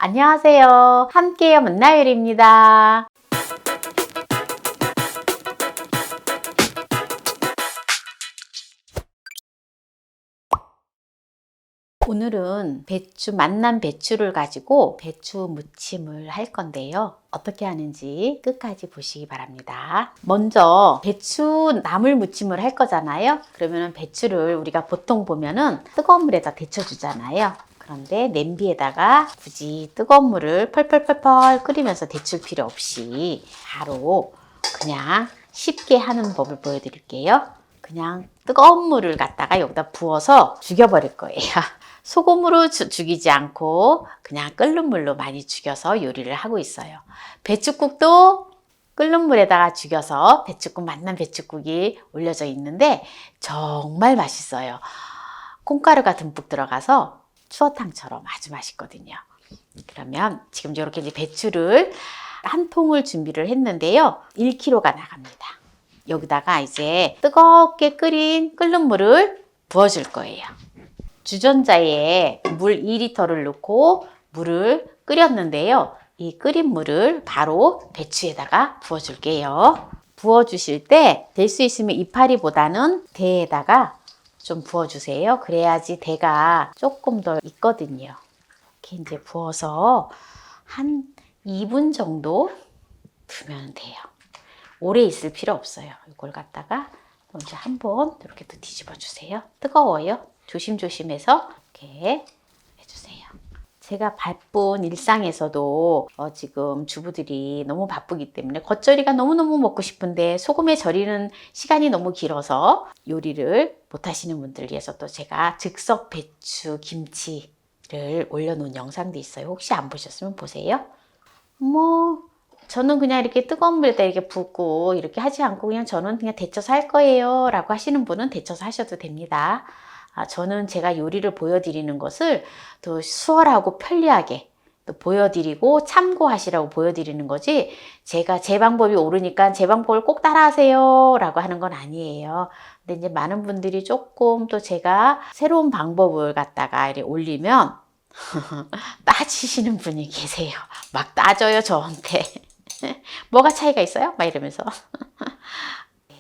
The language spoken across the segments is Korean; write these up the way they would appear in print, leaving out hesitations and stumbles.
안녕하세요. 함께요 문나열입니다. 오늘은 만난 배추를 가지고 배추 무침을 할 건데요. 어떻게 하는지 끝까지 보시기 바랍니다. 먼저 배추 나물 무침을 할 거잖아요. 그러면 배추를 우리가 보통 보면은 뜨거운 물에다 데쳐주잖아요. 그런데 냄비에다가 굳이 뜨거운 물을 펄펄펄펄 끓이면서 데칠 필요 없이 바로 그냥 쉽게 하는 법을 보여드릴게요. 그냥 뜨거운 물을 갖다가 여기다 부어서 죽여버릴 거예요. 소금으로 죽이지 않고 그냥 끓는 물로 많이 죽여서 요리를 하고 있어요. 배추국도 끓는 물에다가 죽여서 만난 배추국이 올려져 있는데 정말 맛있어요. 콩가루가 듬뿍 들어가서 추어탕처럼 아주 맛있거든요. 그러면 지금 이렇게 이제 배추를 한 통을 준비를 했는데요. 1kg가 나갑니다. 여기다가 이제 뜨겁게 끓는 물을 부어줄 거예요. 주전자에 물 2리터를 넣고 물을 끓였는데요. 이 끓인 물을 바로 배추에다가 부어줄게요. 부어주실 때 될 수 있으면 이파리보다는 대에다가 좀 부어주세요. 그래야지 대가 조금 더 있거든요. 이렇게 이제 부어서 한 2분 정도 두면 돼요. 오래 있을 필요 없어요. 이걸 갖다가 이제 한번 이렇게 또 뒤집어 주세요. 뜨거워요. 조심조심해서 이렇게 해주세요. 제가 바쁜 일상에서도 지금 주부들이 너무 바쁘기 때문에 겉절이가 너무너무 먹고 싶은데 소금에 절이는 시간이 너무 길어서 요리를 못 하시는 분들 위해서 또 제가 즉석 배추 김치를 올려놓은 영상도 있어요. 혹시 안 보셨으면 보세요. 저는 그냥 이렇게 뜨거운 물에다 이렇게 붓고 이렇게 하지 않고 그냥 저는 그냥 데쳐서 할 거예요 라고 하시는 분은 데쳐서 하셔도 됩니다. 저는 제가 요리를 보여드리는 것을 더 수월하고 편리하게 또 보여드리고 참고하시라고 보여드리는 거지, 제가 제 방법이 옳으니까 제 방법을 꼭 따라하세요 라고 하는 건 아니에요. 근데 이제 많은 분들이 조금 또 제가 새로운 방법을 갖다가 이렇게 올리면 따지시는 분이 계세요. 막 따져요 저한테. 뭐가 차이가 있어요? 막 이러면서.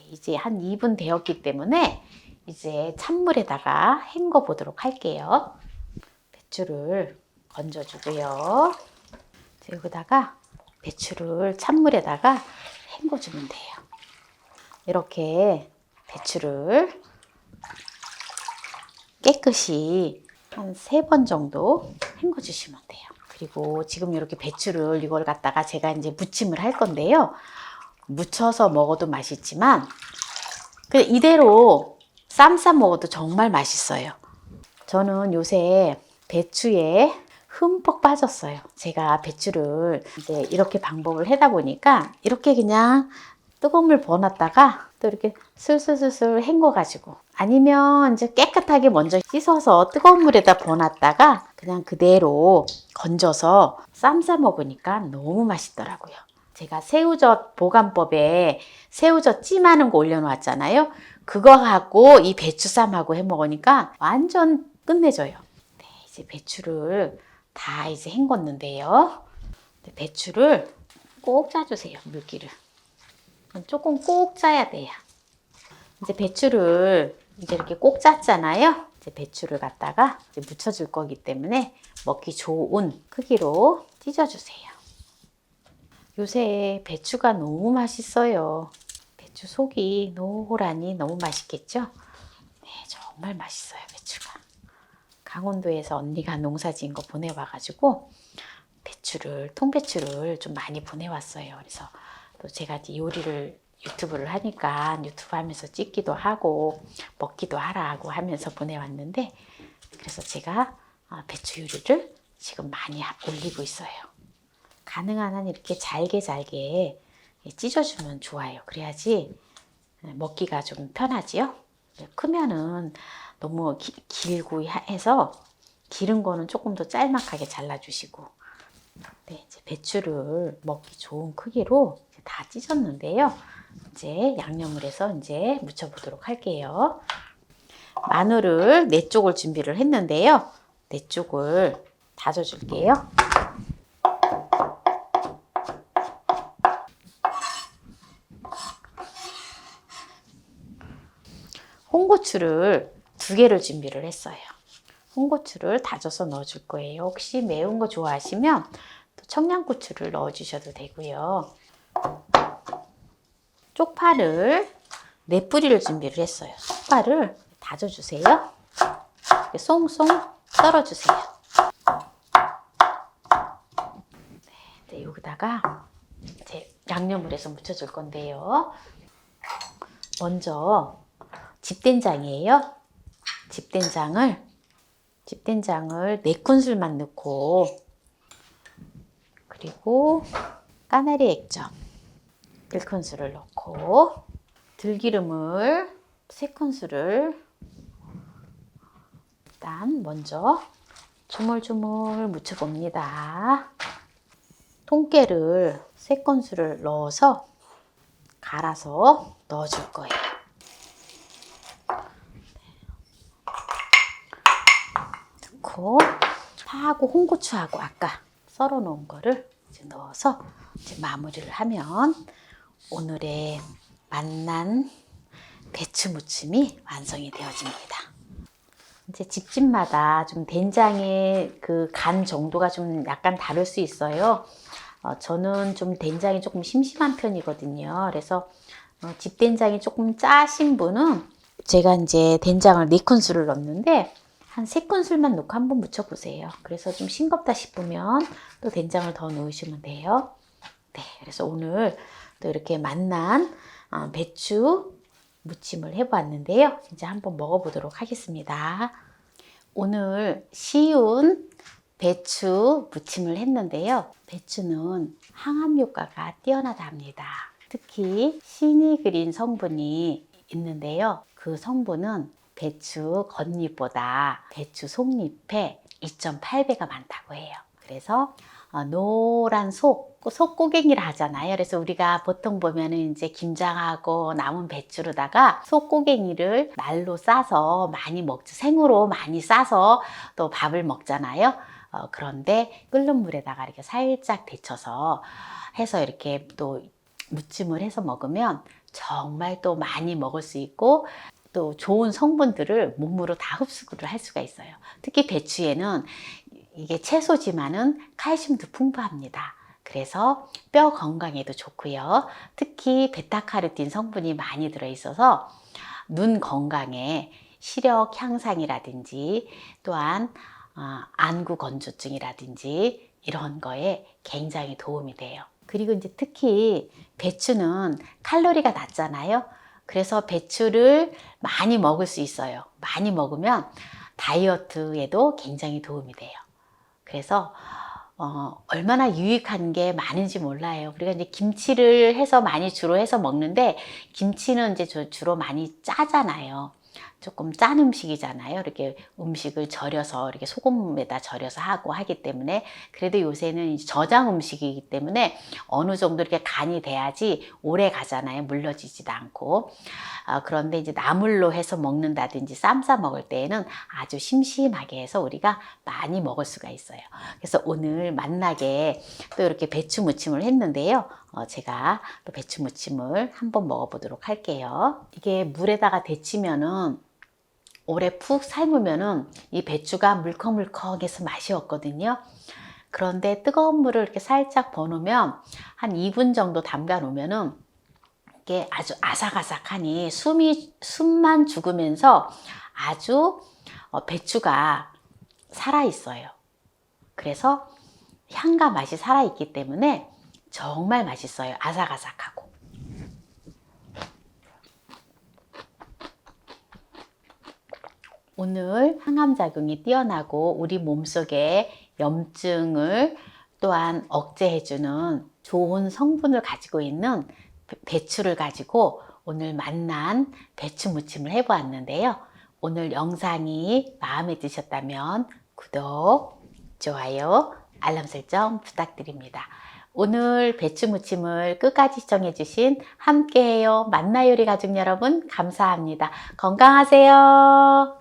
이제 한 2분 되었기 때문에 이제 찬물에다가 헹궈 보도록 할게요. 배추를 건져주고요. 여기다가 배추를 찬물에다가 헹궈주면 돼요. 이렇게 배추를 깨끗이 한 3번 정도 헹궈주시면 돼요. 그리고 지금 이렇게 배추를 이걸 갖다가 제가 이제 무침을 할 건데요. 무쳐서 먹어도 맛있지만 그냥 이대로 쌈 싸 먹어도 정말 맛있어요. 저는 요새 배추에 흠뻑 빠졌어요. 제가 배추를 이제 이렇게 방법을 하다 보니까 이렇게 그냥 뜨거운 물 부어놨다가 또 이렇게 슬슬슬슬 헹궈가지고, 아니면 이제 깨끗하게 먼저 씻어서 뜨거운 물에다 부어놨다가 그냥 그대로 건져서 쌈 싸 먹으니까 너무 맛있더라고요. 제가 새우젓 보관법에 새우젓 찜하는 거 올려놓았잖아요. 그거 갖고 이 배추쌈하고 해 먹으니까 완전 끝내줘요. 네, 이제 배추를 다 이제 헹궜는데요. 배추를 꼭 짜주세요. 물기를 조금 꼭 짜야 돼요. 이제 배추를 이제 이렇게 꼭 짰잖아요. 이제 배추를 갖다가 이제 무쳐줄 거기 때문에 먹기 좋은 크기로 찢어주세요. 요새 배추가 너무 맛있어요. 배추 속이 노란이 너무 맛있겠죠? 네, 정말 맛있어요, 배추가. 강원도에서 언니가 농사지은 거 보내와가지고 통배추를 좀 많이 보내왔어요. 그래서 또 제가 요리를 유튜브를 하니까 유튜브 하면서 찍기도 하고 먹기도 하라고 하면서 보내왔는데, 그래서 제가 배추 요리를 지금 많이 올리고 있어요. 가능한 한 이렇게 잘게 찢어주면 좋아요. 그래야지 먹기가 좀 편하지요. 크면은 너무 길고 해서 기른 거는 조금 더 짤막하게 잘라주시고. 네, 이제 배추를 먹기 좋은 크기로 다 찢었는데요. 이제 양념을 해서 이제 무쳐보도록 할게요. 마늘을 4쪽을 준비를 했는데요. 4쪽을 다져줄게요. 홍고추를 2개를 준비를 했어요. 홍고추를 다져서 넣어줄 거예요. 혹시 매운 거 좋아하시면 또 청양고추를 넣어주셔도 되고요. 쪽파를 4뿌리를 준비를 했어요. 쪽파를 다져주세요. 송송 썰어주세요. 네, 여기다가 이제 양념을 해서 묻혀줄 건데요. 먼저 집된장이에요. 집된장을 4큰술만 넣고, 그리고 까나리 액젓 1큰술을 넣고, 들기름을 3큰술을 일단 먼저 조물조물 묻혀봅니다. 통깨를 3큰술을 넣어서 갈아서 넣어줄 거예요. 넣고 파하고 홍고추하고 아까 썰어 놓은 거를 이제 넣어서 이제 마무리를 하면 오늘의 맛난 배추 무침이 완성이 되어집니다. 이제 집집마다 좀 된장의 그 간 정도가 좀 약간 다를 수 있어요. 저는 좀 된장이 조금 심심한 편이거든요. 그래서 집된장이 조금 짜신 분은 제가 이제 된장을 4큰술을 넣는데 한 3큰술만 넣고 한번 무쳐보세요. 그래서 좀 싱겁다 싶으면 또 된장을 더 넣으시면 돼요. 네, 그래서 오늘 또 이렇게 맛난 배추 무침을 해보았는데요. 이제 한번 먹어보도록 하겠습니다. 오늘 쉬운 배추 무침을 했는데요. 배추는 항암 효과가 뛰어나답니다. 특히 신이 그린 성분이 있는데요. 그 성분은 배추 겉잎보다 배추 속잎에 2.8배가 많다고 해요. 그래서 노란 속고갱이라 하잖아요. 그래서 우리가 보통 보면은 이제 김장하고 남은 배추로다가 속고갱이를 날로 싸서 많이 먹죠. 생으로 많이 싸서 또 밥을 먹잖아요. 그런데 끓는 물에다가 이렇게 살짝 데쳐서 해서 이렇게 또 무침을 해서 먹으면 정말 또 많이 먹을 수 있고 또 좋은 성분들을 몸으로 다 흡수를 할 수가 있어요. 특히 배추에는 이게 채소지만은 칼슘도 풍부합니다. 그래서 뼈 건강에도 좋고요. 특히 베타카로틴 성분이 많이 들어있어서 눈 건강에 시력 향상이라든지 또한 안구 건조증이라든지 이런 거에 굉장히 도움이 돼요. 그리고 이제 특히 배추는 칼로리가 낮잖아요. 그래서 배추를 많이 먹을 수 있어요. 많이 먹으면 다이어트에도 굉장히 도움이 돼요. 그래서 얼마나 유익한 게 많은지 몰라요. 우리가 이제 김치를 해서 많이 주로 해서 먹는데 김치는 이제 주로 많이 짜잖아요. 조금 짠 음식이잖아요. 이렇게 음식을 절여서 이렇게 소금에다 절여서 하고 하기 때문에 그래도 요새는 이제 저장 음식이기 때문에 어느 정도 이렇게 간이 돼야지 오래 가잖아요. 물러지지도 않고. 그런데 이제 나물로 해서 먹는다든지 쌈 싸 먹을 때에는 아주 심심하게 해서 우리가 많이 먹을 수가 있어요. 그래서 오늘 맛나게 또 이렇게 배추 무침을 했는데요. 제가 또 배추 무침을 한번 먹어보도록 할게요. 이게 물에다가 데치면은 오래 푹 삶으면은 이 배추가 물컹물컹해서 맛이 없거든요. 그런데 뜨거운 물을 이렇게 살짝 버놓으면 한 2분 정도 담가 놓으면은 이게 아주 아삭아삭하니 숨만 죽으면서 아주 배추가 살아있어요. 그래서 향과 맛이 살아있기 때문에 정말 맛있어요. 아삭아삭하고. 오늘 항암작용이 뛰어나고 우리 몸속에 염증을 또한 억제해주는 좋은 성분을 가지고 있는 배추를 가지고 오늘 맛난 배추 무침을 해보았는데요. 오늘 영상이 마음에 드셨다면 구독, 좋아요, 알람 설정 부탁드립니다. 오늘 배추 무침을 끝까지 시청해주신 함께해요 만나요리 가족 여러분 감사합니다. 건강하세요.